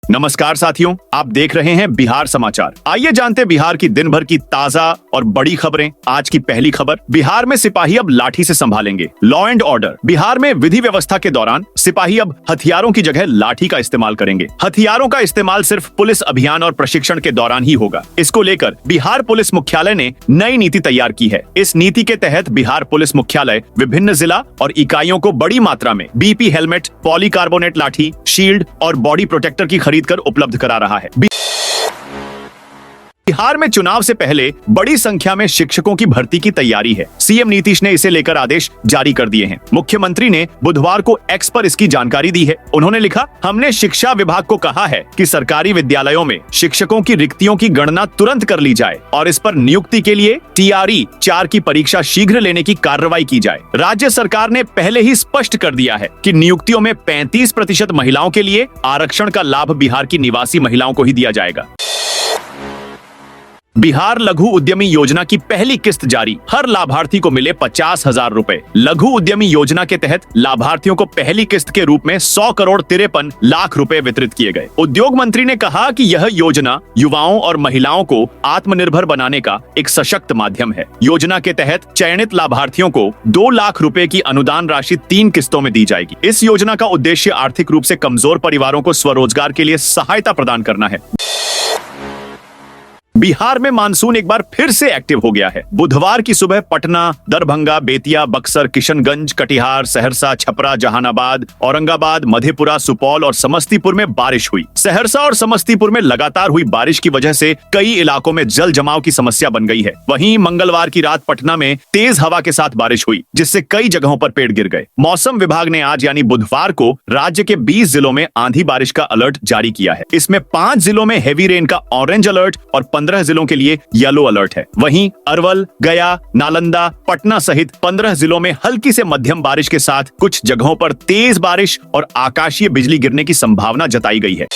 नमस्कार साथियों, आप देख रहे हैं बिहार समाचार। आइए जानते हैं बिहार की दिन भर की ताजा और बड़ी खबरें। आज की पहली खबर, बिहार में सिपाही अब लाठी से संभालेंगे लॉ एंड ऑर्डर। बिहार में विधि व्यवस्था के दौरान सिपाही अब हथियारों की जगह लाठी का इस्तेमाल करेंगे। हथियारों का इस्तेमाल सिर्फ पुलिस अभियान और प्रशिक्षण के दौरान ही होगा। इसको लेकर बिहार पुलिस मुख्यालय ने नई नीति तैयार की है। इस नीति के तहत बिहार पुलिस मुख्यालय विभिन्न जिला और इकाइयों को बड़ी मात्रा में बीपी हेलमेट, पॉलीकार्बोनेट लाठी, शील्ड और बॉडी प्रोटेक्टर की खरीद कर उपलब्ध करा रहा है। बिहार में चुनाव से पहले बड़ी संख्या में शिक्षकों की भर्ती की तैयारी है। सीएम नीतीश ने इसे लेकर आदेश जारी कर दिए हैं। मुख्यमंत्री ने बुधवार को एक्स पर इसकी जानकारी दी है। उन्होंने लिखा, हमने शिक्षा विभाग को कहा है कि सरकारी विद्यालयों में शिक्षकों की रिक्तियों की गणना तुरंत कर ली जाए और इस पर नियुक्ति के लिए TRE 4 की परीक्षा शीघ्र लेने की कार्रवाई की जाए। राज्य सरकार ने पहले ही स्पष्ट कर दिया है कि नियुक्तियों में 35% महिलाओं के लिए आरक्षण का लाभ बिहार की निवासी महिलाओं को ही दिया जाएगा। बिहार लघु उद्यमी योजना की पहली किस्त जारी, हर लाभार्थी को मिले 50,000 रुपए। लघु उद्यमी योजना के तहत लाभार्थियों को पहली किस्त के रूप में 100 करोड़ 53 लाख रुपए वितरित किए गए। उद्योग मंत्री ने कहा कि यह योजना युवाओं और महिलाओं को आत्मनिर्भर बनाने का एक सशक्त माध्यम है। योजना के तहत चयनित लाभार्थियों को 2 लाख रुपए की अनुदान राशि 3 किस्तों में दी जाएगी। इस योजना का उद्देश्य आर्थिक रूप से कमजोर परिवारों को स्वरोजगार के लिए सहायता प्रदान करना है। बिहार में मानसून एक बार फिर से एक्टिव हो गया है। बुधवार की सुबह पटना, दरभंगा, बेतिया, बक्सर, किशनगंज, कटिहार, सहरसा, छपरा, जहानाबाद, औरंगाबाद, मधेपुरा, सुपौल और समस्तीपुर में बारिश हुई। सहरसा और समस्तीपुर में लगातार हुई बारिश की वजह से कई इलाकों में जल जमाव की समस्या बन गई है। वहीं मंगलवार की रात पटना में तेज हवा के साथ बारिश हुई, जिससे कई जगहों पर पेड़ गिर गए। मौसम विभाग ने आज यानी बुधवार को राज्य के 20 जिलों में आंधी बारिश का अलर्ट जारी किया है। इसमें 5 जिलों में हेवी रेन का ऑरेंज अलर्ट और 15 जिलों के लिए येलो अलर्ट है। वहीं अरवल, गया, नालंदा, पटना सहित 15 जिलों में हल्की से मध्यम बारिश के साथ कुछ जगहों पर तेज बारिश और आकाशीय बिजली गिरने की संभावना जताई गई है।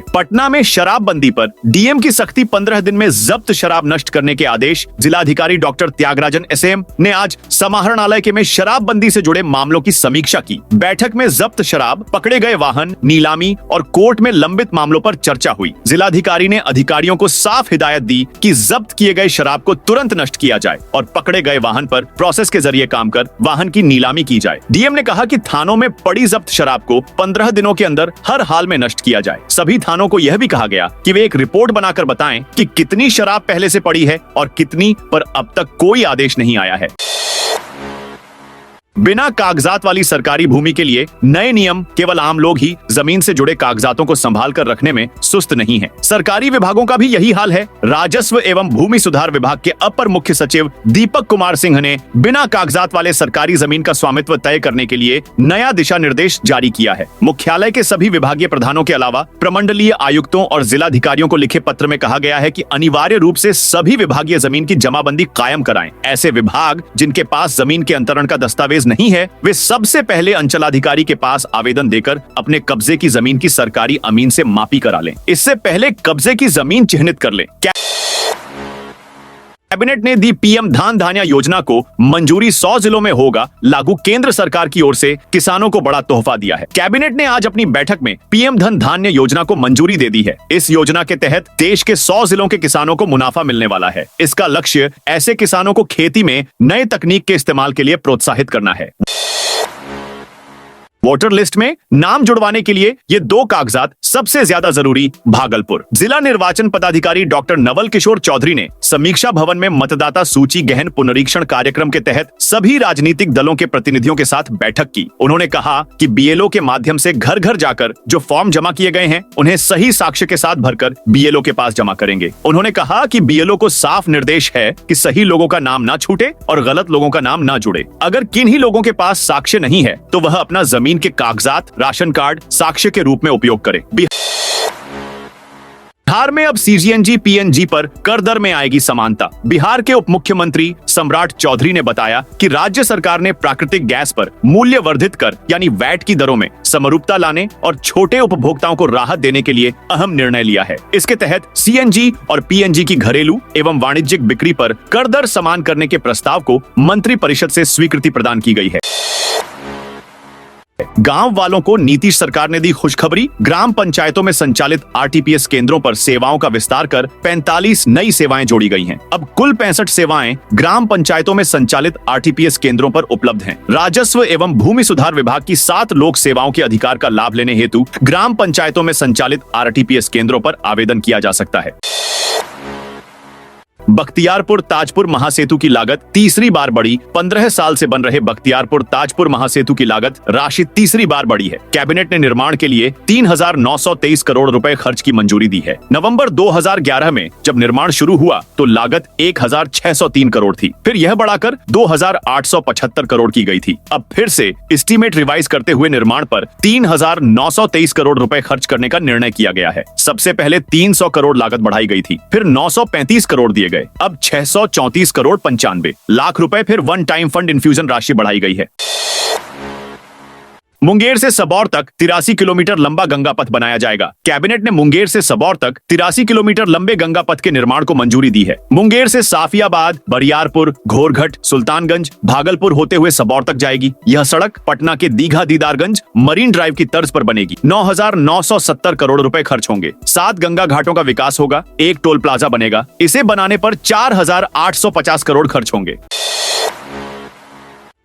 पटना में शराबबंदी पर डीएम की सख्ती, 15 दिन में जब्त शराब नष्ट करने के आदेश। जिलाधिकारी डॉक्टर त्यागराजन SM ने आज समाहरणालय में शराबबंदी से जुड़े मामलों की समीक्षा की। बैठक में जब्त शराब, पकड़े गए वाहन, नीलामी और कोर्ट में लंबित मामलों पर चर्चा हुई। जिलाधिकारी ने अधिकारियों को साफ हिदायत दी कि जब्त किए गए शराब को तुरंत नष्ट किया जाए और पकड़े गए वाहन पर प्रोसेस के जरिए काम कर वाहन की नीलामी की जाए। डीएम ने कहा कि थानों में पड़ी जब्त शराब को 15 दिनों के अंदर हर हाल में नष्ट किया जाए। सभी थानों को यह भी कहा गया कि वे एक रिपोर्ट बनाकर बताएं कि कितनी शराब पहले से पड़ी है और कितनी पर अब तक कोई आदेश नहीं आया है। बिना कागजात वाली सरकारी भूमि के लिए नए नियम, केवल आम लोग ही जमीन से जुड़े कागजातों को संभाल कर रखने में सुस्त नहीं है। सरकारी विभागों का भी यही हाल है। राजस्व एवं भूमि सुधार विभाग के अपर मुख्य सचिव दीपक कुमार सिंह ने बिना कागजात वाले सरकारी जमीन का स्वामित्व तय करने के लिए नया दिशा निर्देश जारी किया है। मुख्यालय के सभी विभागीय प्रधानों के अलावा प्रमंडलीय आयुक्तों और जिलाधिकारियों को लिखे पत्र में कहा गया है कि अनिवार्य रूप से सभी विभागीय जमीन की जमाबंदी कायम कराएं। ऐसे विभाग जिनके पास जमीन के अंतरण का दस्तावेज नहीं है, वे सबसे पहले अंचलाधिकारी के पास आवेदन देकर अपने कब्जे की जमीन की सरकारी अमीन से मापी करा लें। इससे पहले कब्जे की जमीन चिन्हित कर लें। कैबिनेट ने दी PM धान धान्य योजना को मंजूरी, 100 जिलों में होगा लागू। केंद्र सरकार की ओर से किसानों को बड़ा तोहफा दिया है। कैबिनेट ने आज अपनी बैठक में PM धन धान्य योजना को मंजूरी दे दी है। इस योजना के तहत देश के 100 जिलों के किसानों को मुनाफा मिलने वाला है। इसका लक्ष्य ऐसे किसानों को खेती में नए तकनीक के इस्तेमाल के लिए प्रोत्साहित करना है। वोटर लिस्ट में नाम जुड़वाने के लिए ये 2 कागजात सबसे ज्यादा जरूरी। भागलपुर जिला निर्वाचन पदाधिकारी डॉक्टर नवल किशोर चौधरी ने समीक्षा भवन में मतदाता सूची गहन पुनरीक्षण कार्यक्रम के तहत सभी राजनीतिक दलों के प्रतिनिधियों के साथ बैठक की। उन्होंने कहा कि BLO के माध्यम से घर घर जाकर जो फॉर्म जमा किए गए हैं उन्हें सही साक्ष्य के साथ भरकर BLO के पास जमा करेंगे। उन्होंने कहा कि BLO को साफ निर्देश है कि सही लोगों का नाम ना छूटे और गलत लोगों का नाम ना जुड़े। अगर किन्हीं लोगों के पास साक्ष्य नहीं है तो वह अपना जमीन के कागजात, राशन कार्ड साक्ष्य के रूप में उपयोग करें। बिहार में अब CNG PNG पर कर दर में आएगी समानता। बिहार के उप मुख्यमंत्री सम्राट चौधरी ने बताया कि राज्य सरकार ने प्राकृतिक गैस पर मूल्य वर्धित कर यानी वैट की दरों में समरूपता लाने और छोटे उपभोक्ताओं को राहत देने के लिए अहम निर्णय लिया है। इसके तहत CNG और PNG की घरेलू एवं वाणिज्यिक बिक्री पर कर दर समान करने के प्रस्ताव को मंत्रिपरिषद से स्वीकृति प्रदान की गई है। गांव वालों को नीतीश सरकार ने दी खुशखबरी। ग्राम पंचायतों में संचालित आरटीपीएस केंद्रों पर सेवाओं का विस्तार कर 45 नई सेवाएं जोड़ी गई हैं। अब कुल 65 सेवाएं ग्राम पंचायतों में संचालित आरटीपीएस केंद्रों पर उपलब्ध हैं। राजस्व एवं भूमि सुधार विभाग की 7 लोक सेवाओं के अधिकार का लाभ लेने हेतु ग्राम पंचायतों में संचालित आरटीपीएस केंद्रों पर आवेदन किया जा सकता है। बख्तियारपुर ताजपुर महासेतु की लागत तीसरी बार बढ़ी। 15 साल से बन रहे बख्तियारपुर ताजपुर महासेतु की लागत राशि तीसरी बार बढ़ी है। कैबिनेट ने निर्माण के लिए 3,923 करोड़ रुपए खर्च की मंजूरी दी है। नवंबर 2011 में जब निर्माण शुरू हुआ तो लागत 1,603 करोड़ थी, फिर यह बढ़ाकर 2,875 करोड़ की गई थी। अब फिर से एस्टीमेट रिवाइज करते हुए निर्माण पर 3,923 करोड़ रुपए खर्च करने का निर्णय किया गया है। सबसे पहले 300 करोड़ लागत बढ़ाई गई थी, फिर 935 करोड़ दिए गए, अब 634 करोड़ 95 लाख रुपए, फिर वन टाइम फंड इन्फ्यूजन राशि बढ़ाई गई है। मुंगेर से सबौर तक 83 किलोमीटर लंबा गंगा पथ बनाया जाएगा। कैबिनेट ने मुंगेर से सबौर तक 83 किलोमीटर लंबे गंगा पथ के निर्माण को मंजूरी दी है। मुंगेर से साफियाबाद, बरियारपुर, घोरघट, सुल्तानगंज, भागलपुर होते हुए सबौर तक जाएगी। यह सड़क पटना के दीघा दीदारगंज मरीन ड्राइव की तर्ज पर बनेगी। 9,970 करोड़ रुपए खर्च होंगे। 7 गंगा घाटों का विकास होगा। 1 टोल प्लाजा बनेगा। इसे बनाने पर 4,850 करोड़ खर्च होंगे।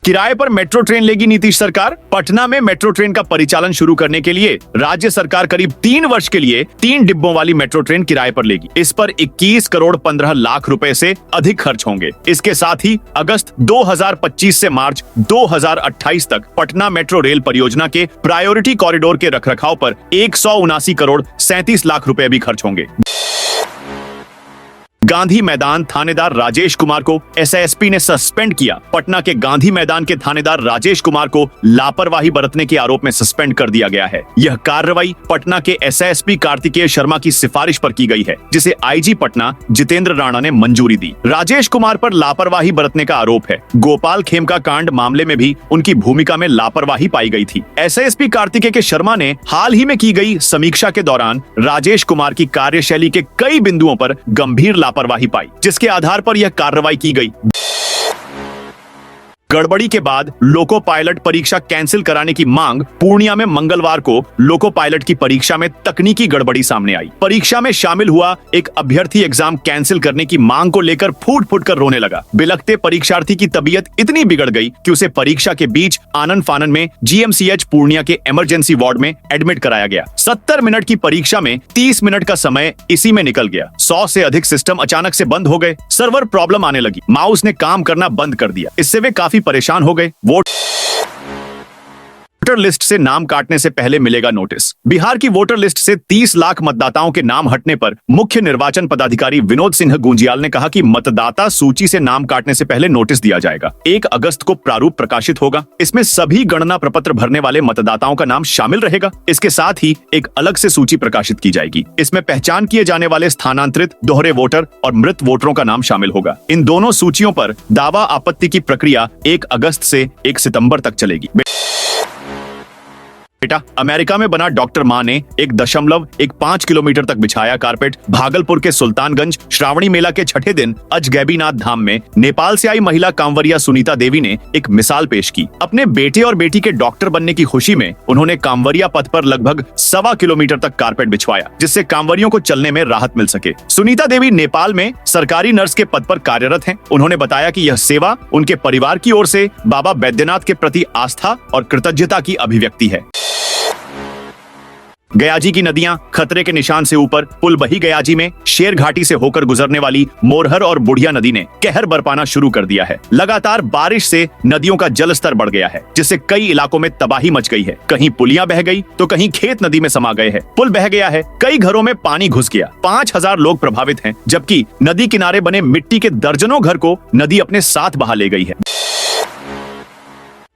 किराए पर मेट्रो ट्रेन लेगी नीतीश सरकार। पटना में मेट्रो ट्रेन का परिचालन शुरू करने के लिए राज्य सरकार करीब 3 वर्ष के लिए 3 डिब्बों वाली मेट्रो ट्रेन किराए पर लेगी। इस पर 21 करोड़ 15 लाख रुपए से अधिक खर्च होंगे। इसके साथ ही अगस्त 2025 से मार्च 2028 तक पटना मेट्रो रेल परियोजना के प्रायोरिटी कॉरिडोर के रखरखाव पर 179 करोड़ 37 लाख रुपए भी खर्च होंगे। गांधी मैदान थानेदार राजेश कुमार को एसएसपी ने सस्पेंड किया। पटना के गांधी मैदान के थानेदार राजेश कुमार को लापरवाही बरतने के आरोप में सस्पेंड कर दिया गया है। यह कार्रवाई पटना के एसएसपी कार्तिकेय शर्मा की सिफारिश पर की गई है, जिसे आईजी पटना जितेंद्र राणा ने मंजूरी दी। राजेश कुमार पर लापरवाही बरतने का आरोप है। गोपाल खेमका कांड मामले में भी उनकी भूमिका में लापरवाही पाई गई थी। एसएसपी कार्तिकेय के शर्मा ने हाल ही में की गई समीक्षा के दौरान राजेश कुमार की कार्यशैली के कई बिंदुओं पर गंभीर लापरवाही पाई, जिसके आधार पर यह कार्रवाई की गई। गड़बड़ी के बाद लोको पायलट परीक्षा कैंसिल कराने की मांग। पूर्णिया में मंगलवार को लोको पायलट की परीक्षा में तकनीकी गड़बड़ी सामने आई। परीक्षा में शामिल हुआ एक अभ्यर्थी एग्जाम कैंसिल करने की मांग को लेकर फूट फूट कर रोने लगा। बिलखते परीक्षार्थी की तबीयत इतनी बिगड़ गई कि उसे परीक्षा के बीच आनन फानन में जीएमसीएच पूर्णिया के इमरजेंसी वार्ड में एडमिट कराया गया। 70 मिनट की परीक्षा में 30 मिनट का समय इसी में निकल गया। 100 से अधिक सिस्टम अचानक से बंद हो गए। सर्वर प्रॉब्लम आने लगी। माउस ने काम करना बंद कर दिया। इससे वे काफी परेशान हो गए। वोटर लिस्ट से नाम काटने से पहले मिलेगा नोटिस। बिहार की वोटर लिस्ट से 30 लाख मतदाताओं के नाम हटने पर मुख्य निर्वाचन पदाधिकारी विनोद सिंह गुंजियाल ने कहा कि मतदाता सूची से नाम काटने से पहले नोटिस दिया जाएगा। 1 अगस्त को प्रारूप प्रकाशित होगा। इसमें सभी गणना प्रपत्र भरने वाले मतदाताओं का नाम शामिल रहेगा। इसके साथ ही एक अलग से सूची प्रकाशित की जाएगी। इसमें पहचान किए जाने वाले स्थानांतरित, दोहरे वोटर और मृत वोटरों का नाम शामिल होगा। इन दोनों सूचियों पर दावा आपत्ति की प्रक्रिया 1 अगस्त से 1 सितंबर तक चलेगी। बेटा, अमेरिका में बना डॉक्टर मां ने 1.15 किलोमीटर तक बिछाया कारपेट। भागलपुर के सुल्तानगंज श्रावणी मेला के छठे दिन अजगैबीनाथ धाम में नेपाल से आई महिला कांवरिया सुनीता देवी ने एक मिसाल पेश की। अपने बेटे और बेटी के डॉक्टर बनने की खुशी में उन्होंने कांवरिया पथ पर लगभग 1.25 किलोमीटर तक कारपेट बिछवाया, जिससे कांवरियों को चलने में राहत मिल सके। सुनीता देवी नेपाल में सरकारी नर्स के पद पर कार्यरत हैं। उन्होंने बताया कि यह सेवा उनके परिवार की ओर से बाबा बैद्यनाथ के प्रति आस्था और कृतज्ञता की अभिव्यक्ति है। गयाजी की नदियां खतरे के निशान से ऊपर। पुल बही गयाजी में शेर घाटी से होकर गुजरने वाली मोरहर और बुढ़िया नदी ने कहर बरपाना शुरू कर दिया है। लगातार बारिश से नदियों का जल स्तर बढ़ गया है, जिससे कई इलाकों में तबाही मच गई है। कहीं पुलियां बह गई तो कहीं खेत नदी में समा गए हैं। पुल बह गया है, कई घरों में पानी घुस गया। 5,000 लोग प्रभावित हैं, जबकि नदी किनारे बने मिट्टी के दर्जनों घर को नदी अपने साथ बहा ले गई है।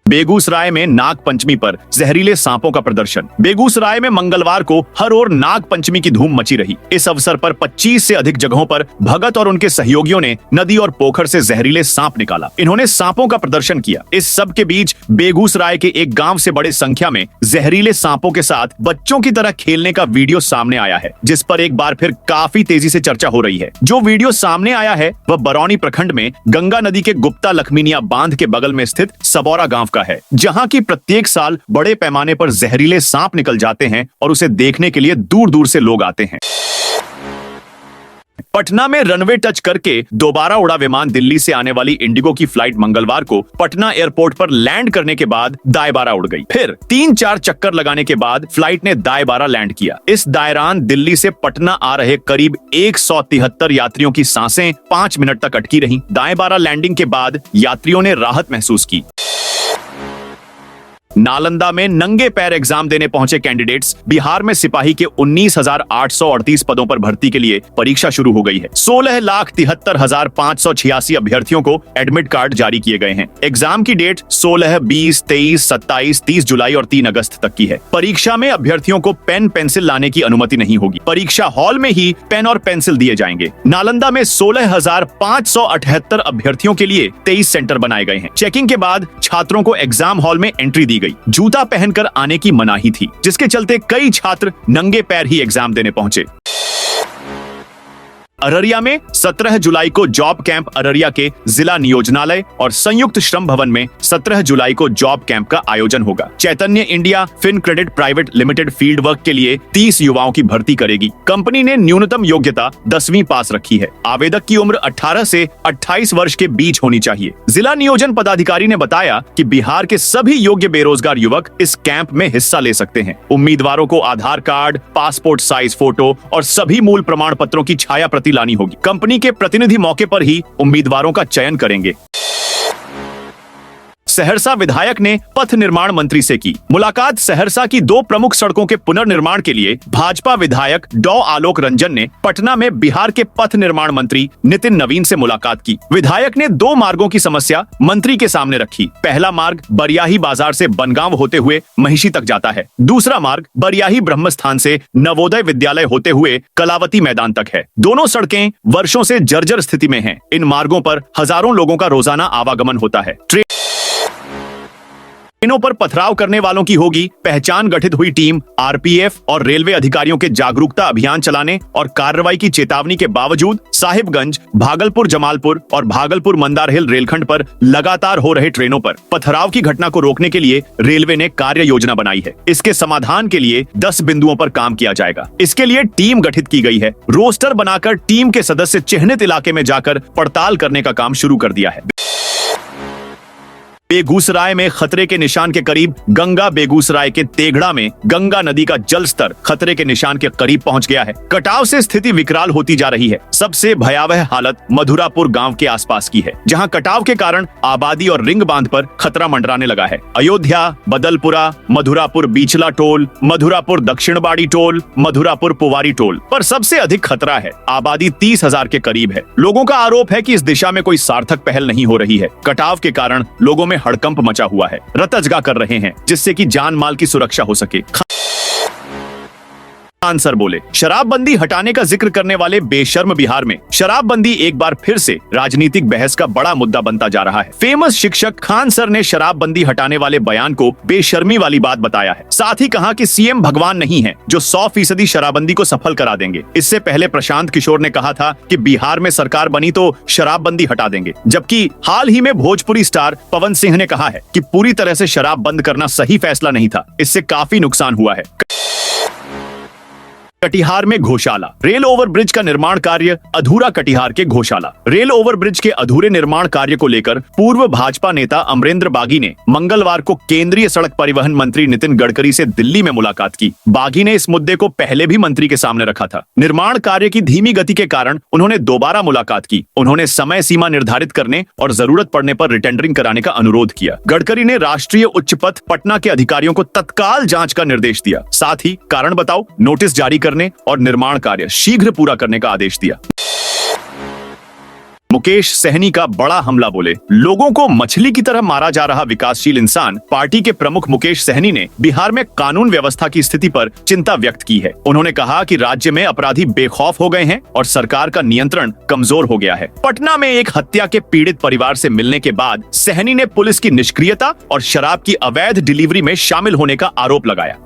बेगूसराय में नाग पंचमी पर जहरीले सांपों का प्रदर्शन। बेगूसराय में मंगलवार को हर ओर नाग पंचमी की धूम मची रही। इस अवसर पर 25 से अधिक जगहों पर भगत और उनके सहयोगियों ने नदी और पोखर से जहरीले सांप निकाला। इन्होंने सांपों का प्रदर्शन किया। इस सब के बीच बेगूसराय के एक गांव से बड़े संख्या में जहरीले सांपों के साथ बच्चों की तरह खेलने का वीडियो सामने आया है, जिस पर एक बार फिर काफी तेजी से चर्चा हो रही है। जो वीडियो सामने आया है वह बरौनी प्रखंड में गंगा नदी के गुप्ता लखमीनिया बांध के बगल में स्थित सबौरा गांव चुका है, जहां की प्रत्येक साल बड़े पैमाने पर जहरीले सांप निकल जाते हैं और उसे देखने के लिए दूर दूर से लोग आते हैं। पटना में रनवे टच करके दोबारा उड़ा विमान दिल्ली से आने वाली इंडिगो की फ्लाइट मंगलवार को पटना एयरपोर्ट पर लैंड करने के बाद दाएं बारा उड़ गई। फिर 3-4 चक्कर लगाने के बाद फ्लाइट ने दाएं बारा लैंड किया। इस दौरान दिल्ली से पटना आ रहे करीब 173 यात्रियों की सांसें 5 मिनट तक अटकी रहीं। दाएं बारा लैंडिंग के बाद यात्रियों ने राहत महसूस की। नालंदा में नंगे पैर एग्जाम देने पहुंचे कैंडिडेट्स। बिहार में सिपाही के 19,838 पदों पर भर्ती के लिए परीक्षा शुरू हो गई है। 16,73,586 अभ्यर्थियों को एडमिट कार्ड जारी किए गए हैं। एग्जाम की डेट 16, 20, 23, 27, 30 जुलाई और 3 अगस्त तक की है। परीक्षा में अभ्यर्थियों को पेन पेंसिल लाने की अनुमति नहीं होगी। परीक्षा हॉल में ही पेन और पेंसिल दिए जाएंगे। नालंदा में 16,578 अभ्यर्थियों के लिए 23 सेंटर बनाए गए हैं। चेकिंग के बाद छात्रों को एग्जाम हॉल में एंट्री दी गई। जूता पहनकर आने की मनाही थी, जिसके चलते कई छात्र नंगे पैर ही एग्जाम देने पहुंचे। अररिया में 17 जुलाई को जॉब कैंप। अररिया के जिला नियोजनालय और संयुक्त श्रम भवन में 17 जुलाई को जॉब कैंप का आयोजन होगा। Chaitanya India Fin Credit Private Limited field work के लिए 30 युवाओं की भर्ती करेगी। कंपनी ने न्यूनतम योग्यता 10वीं पास रखी है। आवेदक की उम्र 18 से 28 वर्ष के बीच होनी चाहिए। जिला नियोजन पदाधिकारी ने बताया कि बिहार के सभी योग्य बेरोजगार युवक इस कैंप में हिस्सा ले सकते हैं। उम्मीदवारों को आधार कार्ड, पासपोर्ट साइज फोटो और सभी मूल प्रमाण पत्रों की छाया प्रति लानी होगी। कंपनी के प्रतिनिधि मौके पर ही उम्मीदवारों का चयन करेंगे। सहरसा विधायक ने पथ निर्माण मंत्री से की मुलाकात। सहरसा की 2 प्रमुख सड़कों के पुनर्निर्माण के लिए भाजपा विधायक डॉ आलोक रंजन ने पटना में बिहार के पथ निर्माण मंत्री नितिन नवीन से मुलाकात की। विधायक ने 2 मार्गों की समस्या मंत्री के सामने रखी। पहला मार्ग बरियाही बाजार से बनगांव होते हुए महिषी तक जाता है। दूसरा मार्ग बरियाही ब्रह्मस्थान से नवोदय विद्यालय होते हुए कलावती मैदान तक है। दोनों सड़कें वर्षों से जर्जर स्थिति में हैं। इन मार्गों पर हजारों लोगों का रोजाना आवागमन होता है। ट्रेनों पर पथराव करने वालों की होगी पहचान। गठित हुई टीम आरपीएफ और रेलवे अधिकारियों के जागरूकता अभियान चलाने और कार्रवाई की चेतावनी के बावजूद साहिबगंज, भागलपुर जमालपुर और भागलपुर मंदार हिल रेलखंड पर लगातार हो रहे ट्रेनों पर पथराव की घटना को रोकने के लिए रेलवे ने कार्य योजना बनाई है। इसके समाधान के लिए 10 बिंदुओं पर काम किया जाएगा। इसके लिए टीम गठित की गई है। रोस्टर बनाकर टीम के सदस्य चिन्हित इलाके में जाकर पड़ताल करने का काम शुरू कर दिया है। बेगूसराय में खतरे के निशान के करीब गंगा। बेगूसराय के तेघड़ा में गंगा नदी का जल स्तर खतरे के निशान के करीब पहुंच गया है। कटाव से स्थिति विकराल होती जा रही है। सबसे भयावह हालत मधुरापुर गांव के आसपास की है, जहां कटाव के कारण आबादी और रिंग बांध पर खतरा मंडराने लगा है। अयोध्या, बदलपुरा, मधुरापुर बीचला टोल, मधुरापुर दक्षिणबाड़ी टोल, मधुरापुर पुवारी टोल पर सबसे अधिक खतरा है। आबादी 30,000 के करीब है। लोगों का आरोप है कि इस दिशा में कोई सार्थक पहल नहीं हो रही है। कटाव के कारण लोगों में हड़कंप मचा हुआ है। रतजगा कर रहे हैं जिससे कि जान माल की सुरक्षा हो सके। खान सर बोले, शराबबंदी हटाने का जिक्र करने वाले बेशर्म बिहार में शराबबंदी एक बार फिर से राजनीतिक बहस का बड़ा मुद्दा बनता जा रहा है। फेमस शिक्षक खान सर ने शराबबंदी हटाने वाले बयान को बेशर्मी वाली बात बताया है। साथ ही कहा कि सीएम भगवान नहीं है जो 100% शराबबंदी को सफल करा देंगे। इससे पहले प्रशांत किशोर ने कहा था कि बिहार में सरकार बनी तो शराबबंदी हटा देंगे, जबकि हाल ही में भोजपुरी स्टार पवन सिंह ने कहा है कि पूरी तरह से शराब बंद करना सही फैसला नहीं था। इससे काफी नुकसान हुआ है। कटिहार में घोषाला। रेल ओवरब्रिज का निर्माण कार्य अधूरा। कटिहार के घोषाला रेल ओवरब्रिज के अधूरे निर्माण कार्य को लेकर पूर्व भाजपा नेता अमरेंद्र बागी ने मंगलवार को केंद्रीय सड़क परिवहन मंत्री नितिन गडकरी से दिल्ली में मुलाकात की। बागी ने इस मुद्दे को पहले भी मंत्री के सामने रखा था। निर्माण कार्य की धीमी गति के कारण उन्होंने दोबारा मुलाकात की। उन्होंने समय सीमा निर्धारित करने और जरूरत पड़ने पर रिटेंडरिंग कराने का अनुरोध किया। गडकरी ने राष्ट्रीय उच्च पथ पटना के अधिकारियों को तत्काल जांच का निर्देश दिया। साथ ही कारण बताओ नोटिस जारी करने और निर्माण कार्य शीघ्र पूरा करने का आदेश दिया। मुकेश सहनी का बड़ा हमला। बोले, लोगों को मछली की तरह मारा जा रहा विकासशील इंसान। पार्टी के प्रमुख मुकेश सहनी ने बिहार में कानून व्यवस्था की स्थिति पर चिंता व्यक्त की है। उन्होंने कहा कि राज्य में अपराधी बेखौफ हो गए हैं और सरकार का नियंत्रण कमजोर हो गया है। पटना में एक हत्या के पीड़ित परिवार से मिलने के बाद सहनी ने पुलिस की निष्क्रियता और शराब की अवैध डिलीवरी में शामिल होने का आरोप लगाया।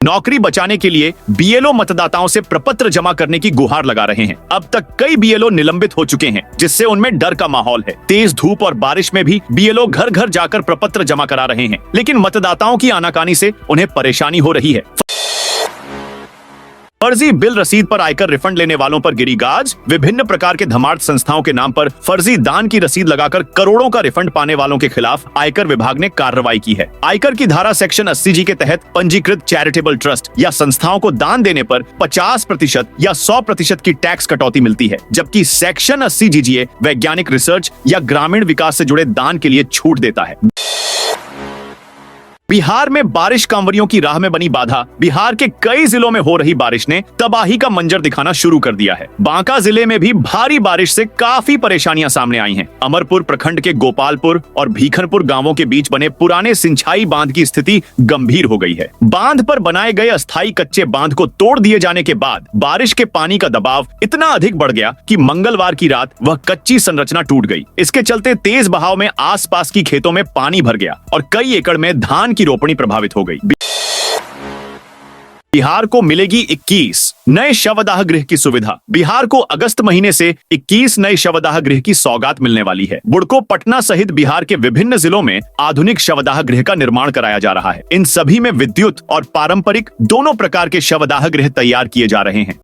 नौकरी बचाने के लिए बीएलओ मतदाताओं से प्रपत्र जमा करने की गुहार लगा रहे हैं। अब तक कई बीएलओ निलंबित हो चुके हैं, जिससे उनमें डर का माहौल है। तेज धूप और बारिश में भी बीएलओ घर घर जाकर प्रपत्र जमा करा रहे हैं, लेकिन मतदाताओं की आनाकानी से उन्हें परेशानी हो रही है। फर्जी बिल रसीद पर आयकर रिफंड लेने वालों पर गिरी गाज। विभिन्न प्रकार के धर्मार्थ संस्थाओं के नाम पर फर्जी दान की रसीद लगाकर करोड़ों का रिफंड पाने वालों के खिलाफ आयकर विभाग ने कार्रवाई की है। आयकर की धारा सेक्शन 80G के तहत पंजीकृत चैरिटेबल ट्रस्ट या संस्थाओं को दान देने पर 50% या 100% की टैक्स कटौती मिलती है, जबकि सेक्शन 80GGA वैज्ञानिक रिसर्च या ग्रामीण विकास से जुड़े दान के लिए छूट देता है। बिहार में बारिश कांवरियों की राह में बनी बाधा। बिहार के कई जिलों में हो रही बारिश ने तबाही का मंजर दिखाना शुरू कर दिया है। बांका जिले में भी भारी बारिश से काफी परेशानियां सामने आई हैं। अमरपुर प्रखंड के गोपालपुर और भीखनपुर गांवों के बीच बने पुराने सिंचाई बांध की स्थिति गंभीर हो गई है। बांध पर बनाए गए अस्थायी कच्चे बांध को तोड़ दिए जाने के बाद बारिश के पानी का दबाव इतना अधिक बढ़ गया कि मंगलवार की रात वह कच्ची संरचना टूट गई। इसके चलते तेज बहाव में आसपास की खेतों में पानी भर गया और कई एकड़ में धान की रोपणी प्रभावित हो गई। बिहार को मिलेगी 21 नए शवदाह गृह की सुविधा। बिहार को अगस्त महीने से 21 नए शवदाह गृह की सौगात मिलने वाली है। बुडको, पटना सहित बिहार के विभिन्न जिलों में आधुनिक शवदाह गृह का निर्माण कराया जा रहा है। इन सभी में विद्युत और पारंपरिक दोनों प्रकार के शवदाह गृह तैयार किए जा रहे हैं।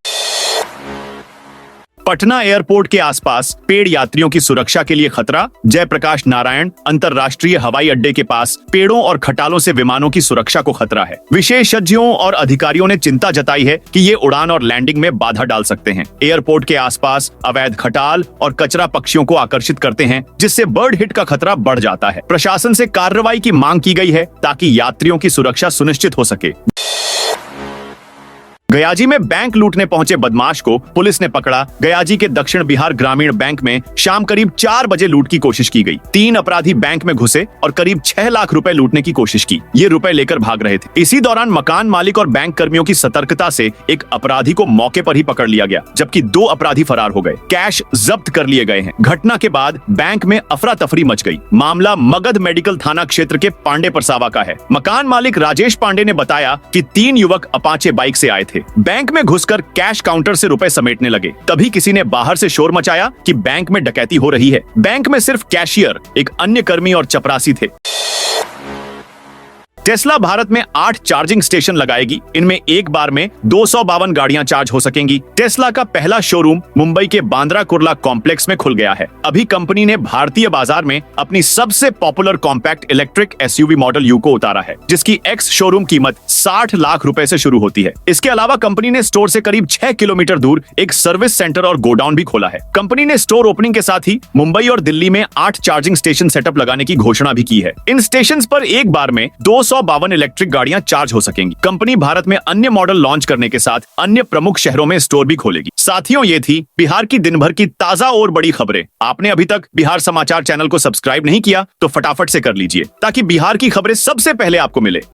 पटना एयरपोर्ट के आसपास पेड़ यात्रियों की सुरक्षा के लिए खतरा। जयप्रकाश नारायण अंतर्राष्ट्रीय हवाई अड्डे के पास पेड़ों और खटालों से विमानों की सुरक्षा को खतरा है। विशेषज्ञों और अधिकारियों ने चिंता जताई है कि ये उड़ान और लैंडिंग में बाधा डाल सकते हैं। एयरपोर्ट के आसपास अवैध खटाल और कचरा पक्षियों को आकर्षित करते हैं, जिससे बर्ड हिट का खतरा बढ़ जाता है। प्रशासन से कार्रवाई की मांग की गई है ताकि यात्रियों की सुरक्षा सुनिश्चित हो सके। गयाजी में बैंक लूटने पहुंचे बदमाश को पुलिस ने पकड़ा। गयाजी के दक्षिण बिहार ग्रामीण बैंक में शाम करीब 4 बजे लूट की कोशिश की गई। 3 अपराधी बैंक में घुसे और करीब 6 लाख रुपए लूटने की कोशिश की। ये रुपए लेकर भाग रहे थे। इसी दौरान मकान मालिक और बैंक कर्मियों की सतर्कता से एक अपराधी को मौके पर ही पकड़ लिया गया, जबकि 2 अपराधी फरार हो गए। कैश जब्त कर लिए गए हैं। घटना के बाद बैंक में अफरा तफरी मच गई। मामला मगध मेडिकल थाना क्षेत्र के पांडे परसावा का है। मकान मालिक राजेश पांडे ने बताया कि 3 युवक अपाचे बाइक से आए थे। बैंक में घुसकर कैश काउंटर से रुपए समेटने लगे। तभी किसी ने बाहर से शोर मचाया कि बैंक में डकैती हो रही है। बैंक में सिर्फ कैशियर, एक अन्य कर्मी और चपरासी थे। टेस्ला भारत में 8 चार्जिंग स्टेशन लगाएगी। इनमें एक बार में 252 गाड़ियां चार्ज हो सकेंगी। टेस्ला का पहला शोरूम मुंबई के बांद्रा कुर्ला कॉम्प्लेक्स में खुल गया है। अभी कंपनी ने भारतीय बाजार में अपनी सबसे popular compact electric SUV model you को उतारा है, जिसकी एक्स शोरूम कीमत 60 लाख रुपए से शुरू होती है। इसके अलावा कंपनी ने स्टोर से करीब 6 किलोमीटर दूर एक सर्विस सेंटर और गोडाउन भी खोला है। कंपनी ने स्टोर ओपनिंग के साथ ही मुंबई और दिल्ली में 8 चार्जिंग स्टेशन सेटअप लगाने की घोषणा भी की है। इन स्टेशन पर एक बार में 252 इलेक्ट्रिक गाड़ियां चार्ज हो सकेंगी। कंपनी भारत में अन्य मॉडल लॉन्च करने के साथ अन्य प्रमुख शहरों में स्टोर भी खोलेगी। साथियों, ये थी बिहार की दिन भर की ताजा और बड़ी खबरें। आपने अभी तक बिहार समाचार चैनल को सब्सक्राइब नहीं किया तो फटाफट से कर लीजिए, ताकि बिहार की खबरें सबसे पहले आपको मिले।